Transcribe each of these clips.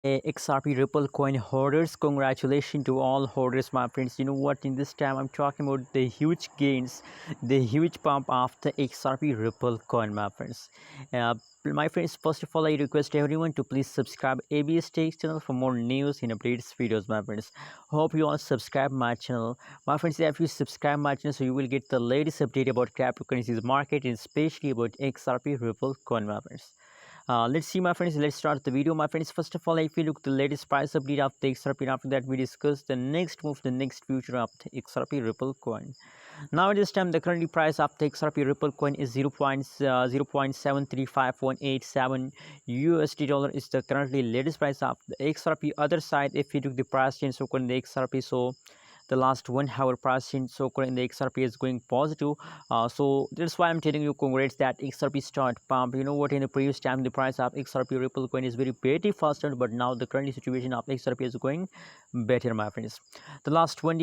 XRP Ripple coin holders, congratulations to all holders, my friends. You know what, in this time I'm talking about the huge gains, the huge pump of the XRP Ripple coin, my friends. My friends, first of all, I request everyone to please subscribe ABS Takes channel for more news and updates videos, my friends. Hope you all subscribe my channel, my friends. If you subscribe my channel, so you will get the latest update about cryptocurrencies market and especially about XRP Ripple coin, my friends. Let's see, my friends. Let's start the video, my friends. First of all, if we look the latest price update of the XRP, after that we discuss the next move, the next future of the XRP Ripple coin. Now at this time, the currently price of the XRP Ripple coin is 0.735187 USD dollar is the currently latest price of the XRP. Other side, if we look the price change, so on the XRP, so the last 1 hour price change, so in the XRP is going positive. So that's why I'm telling you, congrats that XRP start pump. You know what, in the previous time the price of XRP Ripple coin is very pretty faster, but now the current situation of XRP is going better, my friends. The last 1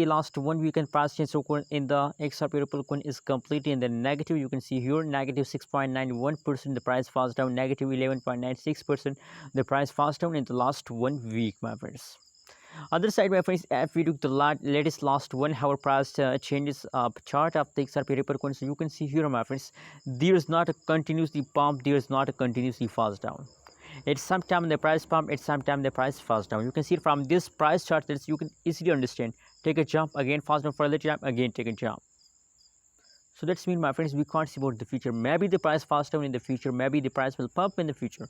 week and price change, so in the XRP Ripple coin is completely in the negative. You can see here negative 6.91%, the price falls down, negative 11.96%, the price falls down in the last 1 week, my friends. Other side, my friends, if we look the latest last 1 hour price changes chart of the XRP Ripple coin, so you can see here, my friends, there is not a continuously pump, there is not a continuously falls down. It's sometime the price pump, it's sometime the price falls down. You can see from this price chart that you can easily understand. Take a jump, again falls down for a little time, again take a jump. So that's mean, my friends, we can't see about the future. Maybe the price falls down in the future, maybe the price will pump in the future.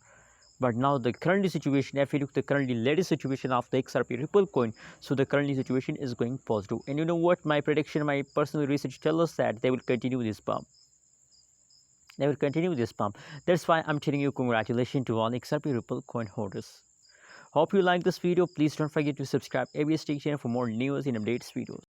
But now the current situation, if you look the currently latest situation of the XRP Ripple coin, so the current situation is going positive. And you know what, my prediction, my personal research tells us that they will continue this pump. They will continue this pump. That's why I'm telling you, congratulations to all XRP Ripple coin holders. Hope you like this video. Please don't forget to subscribe ABS channel for more news and updates videos.